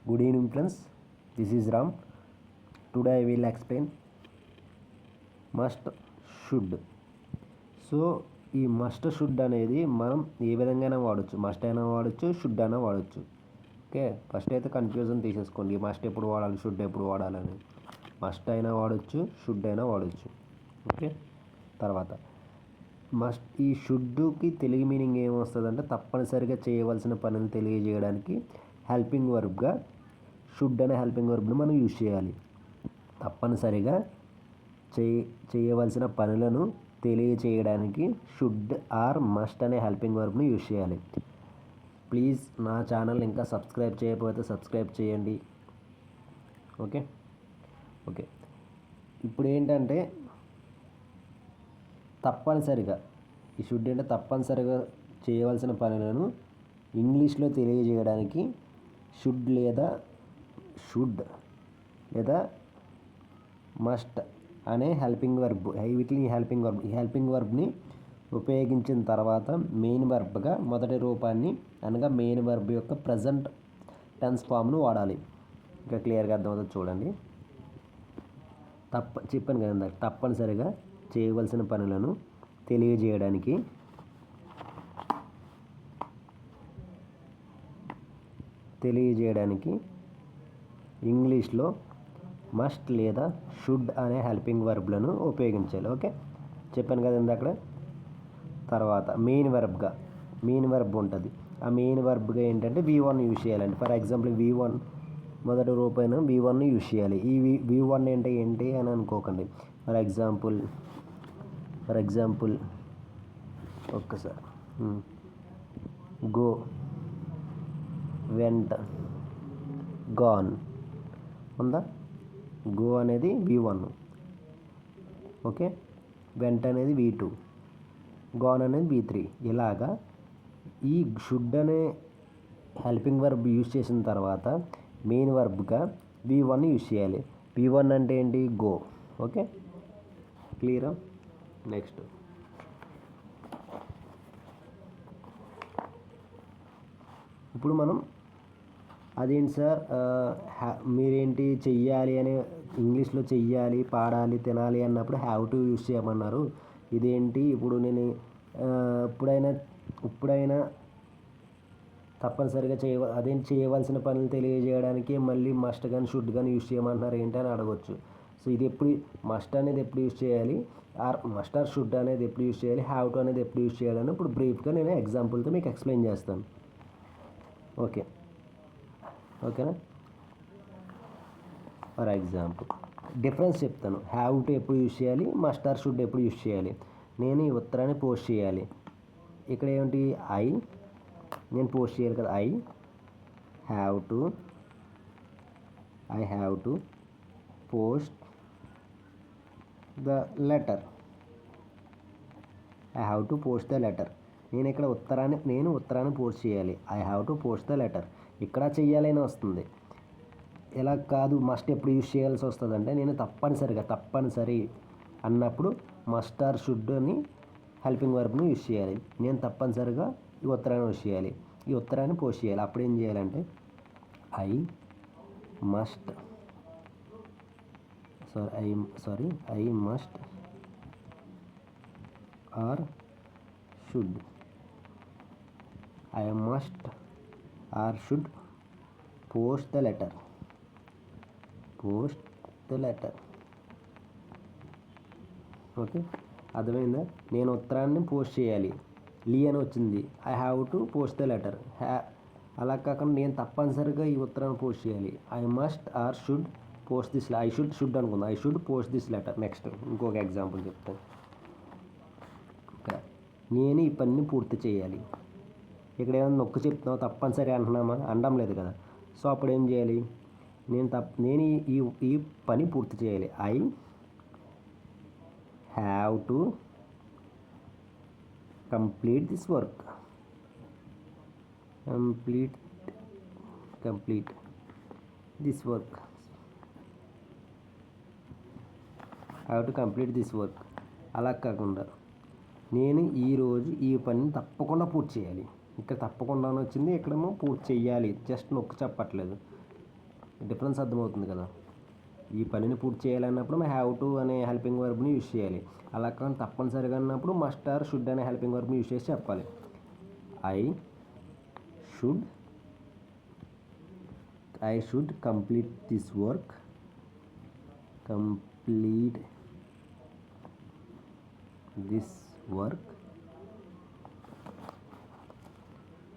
Good evening friends, this is Ram. Today I will explain must should. So ఈ must should అనేది మనం ఏ విధంగా వాడచ్చు, మస్ట్ అయినా వాడచ్చు, షుడ్ అయినా వాడచ్చు. ఓకే, ఫస్ట్ అయితే కన్ఫ్యూజన్ తీసేసుకోండి, మస్ట్ ఎప్పుడు వాడాలి, షుడ్ ఎప్పుడు వాడాలని. మస్ట్ అయినా వాడచ్చు, షుడ్ అయినా వాడచ్చు. ఓకే, తర్వాత ఈ షుడ్కి తెలుగు మీనింగ్ ఏమొస్తుందంటే తప్పనిసరిగా చేయవలసిన పనిని తెలియజేయడానికి హెల్పింగ్ వర్బ్గా షుడ్ అనే హెల్పింగ్ వర్బ్ని మనం యూజ్ చేయాలి. తప్పనిసరిగా చేయవలసిన పనులను తెలియచేయడానికి షుడ్ ఆర్ మస్ట్ అనే హెల్పింగ్ వర్బ్ని యూజ్ చేయాలి. ప్లీజ్ నా ఛానల్ ఇంకా సబ్స్క్రైబ్ చేయకపోతే సబ్స్క్రైబ్ చేయండి. ఓకే ఓకే ఇప్పుడు ఏంటంటే తప్పనిసరిగా ఈ షుడ్ అంటే తప్పనిసరిగా చేయవలసిన పనులను ఇంగ్లీష్లో తెలియజేయడానికి షుడ్ లేదా మస్ట్ అనే హెల్పింగ్ వర్బ్, వీటిని హెల్పింగ్ వర్బ్ని ఉపయోగించిన తర్వాత మెయిన్ వర్బ్గా మొదటి రూపాన్ని అనగా మెయిన్ వర్బ్ యొక్క ప్రజెంట్ టెన్స్ ఫామ్ను వాడాలి. ఇంకా క్లియర్గా అర్థమవుతుంది చూడండి. చెప్పాను కదా, తప్పనిసరిగా చేయవలసిన పనులను తెలియజేయడానికి ఇంగ్లీష్లో మస్ట్ లేదా షుడ్ అనే హెల్పింగ్ వర్బ్లను ఉపయోగించాలి. ఓకే, చెప్పాను కదా అక్కడ. తర్వాత మెయిన్ వర్బ్ ఉంటుంది. ఆ మెయిన్ వర్బ్గా ఏంటంటే V1 యూజ్ చేయాలండి. ఫర్ ఎగ్జాంపుల్ V1 మొదటి రూపైన V1 యూజ్ చేయాలి. ఈ V1 ఏంటి అని అనుకోకండి. ఫర్ ఎగ్జాంపుల్ ఒక్కసారి గో, వెంట్, గాన్ ఉందా. గో అనేది V1, ఓకే, వెంట అనేది V2, గాన్ అనేది V3. ఇలాగా ఈ షుడ్ అనే హెల్పింగ్ వర్బ్ యూజ్ చేసిన తర్వాత మెయిన్ వర్బ్గా V1 యూజ్ చేయాలి. V1 అంటే ఏంటి, గో. ఓకే, క్లియరా. నెక్స్ట్ ఇప్పుడు మనం అదేంటి సార్ మీరేంటి చెయ్యాలి అని ఇంగ్లీష్లో చెయ్యాలి, పాడాలి, తినాలి అన్నప్పుడు హ్యావ్ టు యూజ్ చేయమన్నారు. ఇదేంటి ఇప్పుడు నేను ఇప్పుడైనా తప్పనిసరిగా చేయవలసిన పనులు తెలియజేయడానికి మళ్ళీ మస్ట్ కానీ షుడ్ కానీ యూజ్ చేయమంటున్నారు ఏంటి అని అడగవచ్చు. సో ఇది ఎప్పుడు మస్ట్ అనేది ఎప్పుడు యూజ్ చేయాలి, మస్ట్ ఆర్ షుడ్ అనేది ఎప్పుడు యూజ్ చేయాలి, హ్యావ్ టు అనేది ఎప్పుడు యూజ్ చేయాలని ఇప్పుడు బ్రీఫ్గా నేను ఎగ్జాంపుల్తో మీకు ఎక్స్ప్లెయిన్ చేస్తాను. ఓకేనా. ఫర్ ఎగ్జాంపుల్ డిఫరెన్స్ చెప్తాను. హ్యావ్ టు ఎప్పుడు యూజ్ చేయాలి, మస్ట్ ఆర్ షుడ్ ఎప్పుడు యూజ్ చేయాలి. నేను ఈ ఉత్తరాన్ని పోస్ట్ చేయాలి. ఇక్కడ ఏమిటి, నేను పోస్ట్ చేయాలి కదా. I have to post the letter. నేను ఇక్కడ ఉత్తరాన్ని పోస్ట్ చేయాలి. I have to post the letter. ఇక్కడ చెయ్యాలని వస్తుంది. ఇలా కాదు, మస్ట్ ఎప్పుడు యూజ్ చేయాల్సి వస్తుంది అంటే నేను తప్పనిసరి అన్నప్పుడు మస్ట్ ఆర్ షుడ్ అని హెల్పింగ్ వర్బ్ని యూజ్ చేయాలి. నేను తప్పనిసరిగా ఈ ఉత్తరాన్ని యూజ్ చేయాలి, ఈ ఉత్తరాన్ని పోస్ట్ చేయాలి. అప్పుడు ఏం చేయాలంటే I must or should post the letter. Okay, అర్థమైందా. నేను ఉత్తరాన్ని పోస్ట్ చేయాలి, లీ అని వచ్చింది. I have to post the letter. అలా కాకుండా నేను తప్పనిసరిగా ఈ ఉత్తరాన్ని పోస్ట్ చేయాలి. I must or should post this. I should అనుకుందాం. I should post this letter. Next ఇంకొక ఎగ్జాంపుల్ చెప్తాను. నేను ఈ పనిని పూర్తి చేయాలి. ఇక్కడ ఏమైనా నొక్కి చెప్తున్నావు, తప్పనిసరి అంటున్నామా, అనడం లేదు కదా. సో అప్పుడు ఏం చేయాలి, నేను ఈ పని పూర్తి చేయాలి. I have to complete this work. Complete this work. అలా కాకుండా నేను ఈరోజు ఈ పనిని తప్పకుండా పూర్తి చేయాలి. ఇక్కడ తప్పకుండా వచ్చింది, ఇక్కడేమో పూర్తి చేయాలి, జస్ట్ నొక్కి చెప్పట్లేదు. డిఫరెన్స్ అర్థమవుతుంది కదా. ఈ పనిని పూర్తి చేయాలన్నప్పుడు మనం హ్యావ్ టు అనే హెల్పింగ్ వర్బ్ని యూజ్ చేయాలి. అలా కానీ తప్పనిసరిగా అన్నప్పుడు మస్ట్ ఆర్ షుడ్ అనే హెల్పింగ్ వర్బ్ని యూజ్ చేసి చెప్పాలి. I should complete this work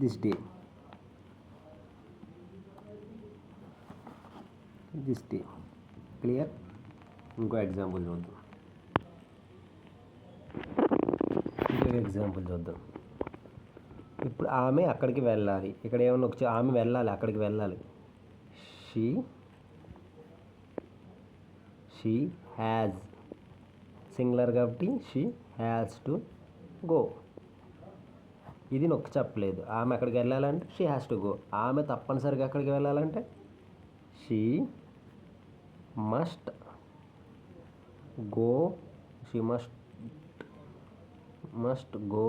this day. Clear. ఇంకో ఎగ్జాంపుల్ చూద్దాం. ఇప్పుడు ఆమె అక్కడికి వెళ్ళాలి. ఇక్కడ ఏమన్నా ఆమె వెళ్ళాలి, అక్కడికి వెళ్ళాలి. షీ హ్యాజ్, సింగులర్ కాబట్టి షీ హ్యాజ్ టు గో. ఇది నొక్కి చెప్పలేదు. ఆమె అక్కడికి వెళ్ళాలంటే షీ హ్యాస్ టు గో. ఆమె తప్పనిసరిగా అక్కడికి వెళ్ళాలంటే she must go. She must go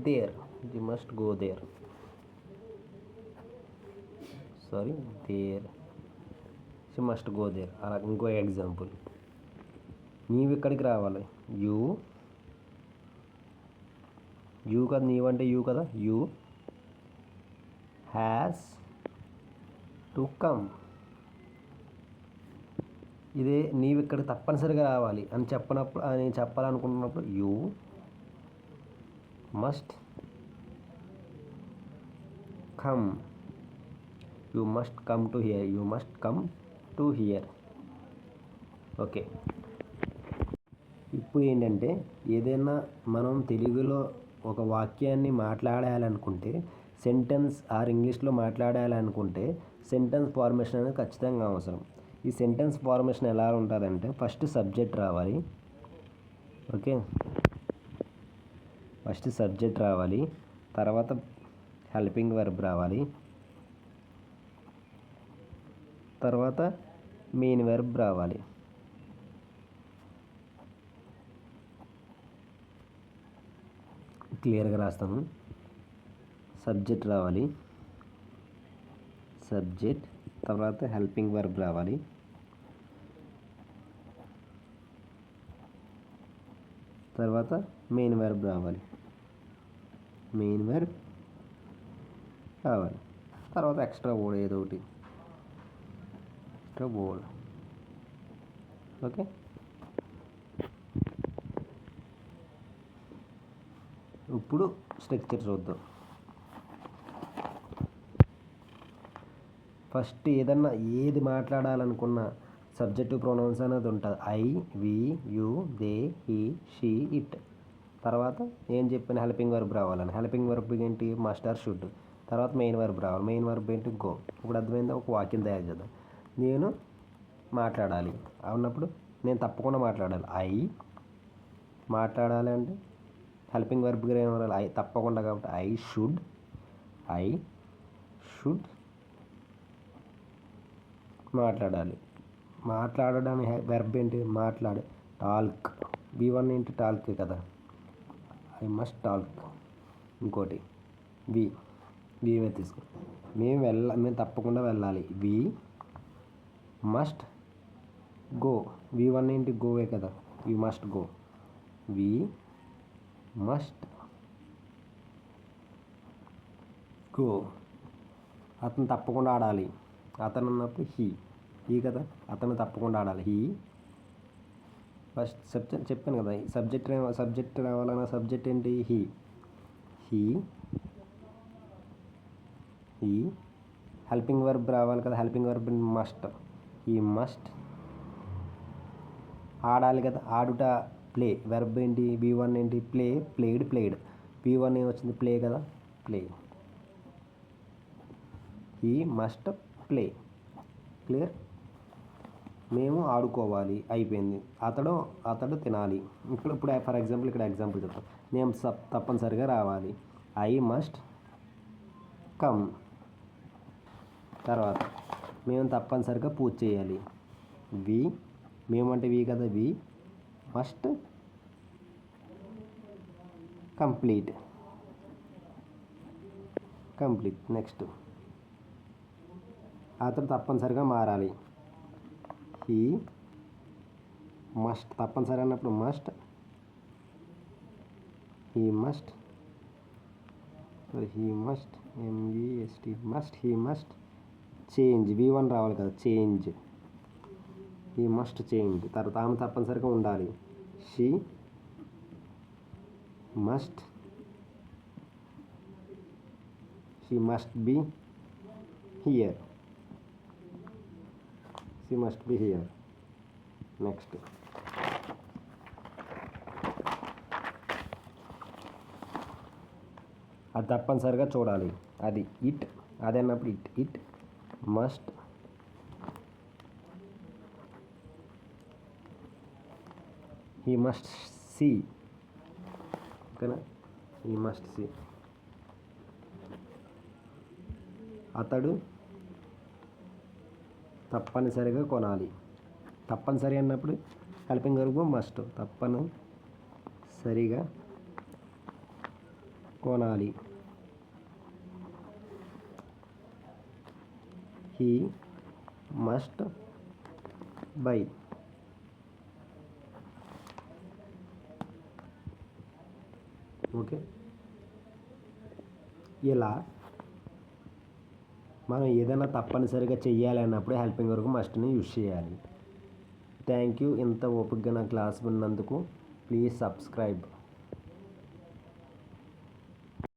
there. She must go there. అలా ఇంకో ఎగ్జాంపుల్. నీవు ఇక్కడికి రావాలి. యూ కదా, నీవంటే యూ కదా. You has to come. ఇదే నీవు ఇక్కడికి తప్పనిసరిగా రావాలి అని చెప్పాలనుకుంటున్నప్పుడు you must come. To here. Okay. ఇప్పుడు ఏంటంటే ఏదైనా మనం తెలుగులో ఒక వాక్యాన్ని మాట్లాడాలనుకుంటే సెంటెన్స్ ఆర్ ఇంగ్లీష్లో మాట్లాడాలనుకుంటే సెంటెన్స్ ఫార్మేషన్ అనేది ఖచ్చితంగా అవసరం. ఈ సెంటెన్స్ ఫార్మేషన్ ఎలా ఉంటుందంటే ఫస్ట్ సబ్జెక్ట్ రావాలి. ఓకే, ఫస్ట్ సబ్జెక్ట్ రావాలి, తర్వాత హెల్పింగ్ వర్బ్ రావాలి, తర్వాత మెయిన్ వర్బ్ రావాలి. క్లియర్గా రాస్తాను. సబ్జెక్ట్ రావాలి, తర్వాత హెల్పింగ్ వర్బ్ రావాలి, తర్వాత మెయిన్ వర్బ్ రావాలి, తర్వాత ఎక్స్ట్రా వర్డ్ ఏదో ఒకటి. ఓకే. ఇప్పుడు స్ట్రక్చర్ చూద్దాం. ఫస్ట్ ఏది మాట్లాడాలనుకున్న సబ్జెక్టివ్ ప్రొనౌన్స్ అనేది ఉంటుంది. I, we, you, they, he, she, it. తర్వాత ఏం చెప్పిన హెల్పింగ్ వర్బ్ రావాలని. హెల్పింగ్ వర్బ్ ఏంటి? Must or should. తర్వాత మెయిన్ వర్బ్ రావాలి. మెయిన్ వర్బ్ ఏంటి? గో. ఇప్పుడు అర్థమైందా? ఒక వాక్యం తయారు చేద్దాం. నేను మాట్లాడాలి అన్నప్పుడు నేను తప్పకుండా మాట్లాడాలి. మాట్లాడాలి అంటే హెల్పింగ్ వర్బ్ ఏం రావాలి? తప్పకుండా. కాబట్టి ఐ షుడ్ మాట్లాడాలి. మాట్లాడడానికి వెర్బ్ ఏంటి? మాట్లాడే. టాల్క్. V1 ఏంటి? టాల్క్ కదా. I must talc. ఇంకోటి వి మీద తీసుకో. మేము తప్పకుండా వెళ్ళాలి. వి మస్ట్ గో. V1 ఏంటి? గోవే కదా. We must go. We must go. అతను తప్పకుండా ఆడాలి. అతను అన్నప్పుడు హీ కదా. అతను తప్పకుండా ఆడాలి. హీ ఫస్ట్ చెప్పాను కదా. సబ్జెక్ట్ రావాలన్న సబ్జెక్ట్ ఏంటి? హీ హెల్పింగ్ వర్బ్ రావాలి కదా. Helping verb must. He must ఆడాలి కదా. ఆడుట ప్లే. వెర్బ్ ఏంటి? V1 ఏంటి? ప్లేడ్. V1 ఏమొచ్చింది? ప్లే కదా. Play. He must play. Clear. మేము ఆడుకోవాలి. అయిపోయింది. అతడు తినాలి. ఇప్పుడు ఫర్ ఎగ్జాంపుల్ ఇక్కడ ఎగ్జాంపుల్ చెప్తాం. నేను తప్పనిసరిగా రావాలి. I must come. తర్వాత మేము తప్పనిసరిగా పూజ చేయాలి. మేమంటే వి కదా. We must complete. నెక్స్ట్ అతడు తప్పనిసరిగా మారాలి. హీ మస్ట్ తప్పనిసరి అన్నప్పుడు must, he must MUST must, he must change, V1 రావాలి కదా, చేంజ్, హీ మస్ట్ చేంజ్. తర్వాత ఆమె తప్పనిసరిగా ఉండాలి. She must be here, next అది తప్పనిసరిగా చూడాలి. అది ఇట్, అది అన్నప్పుడు it must he must see, ఓకేనా, హీ మస్ట్ సీ. అతడు తప్పనిసరిగా కొనాలి. తప్పనిసరి అన్నప్పుడు హెల్పింగ్ వర్బ్ మస్ట్, తప్పనిసరిగా కొనాలి. He must by, okay. ఇలా మనం ఏదైనా తప్పనిసరిగా చెయ్యాలి అన్నప్పుడు హెల్పింగ్ వర్బ్ మస్ట్ని యూజ్ చేయాలి. Thank you. ఇంత ఓపికగా నా క్లాస్ విన్నందుకు. Please subscribe.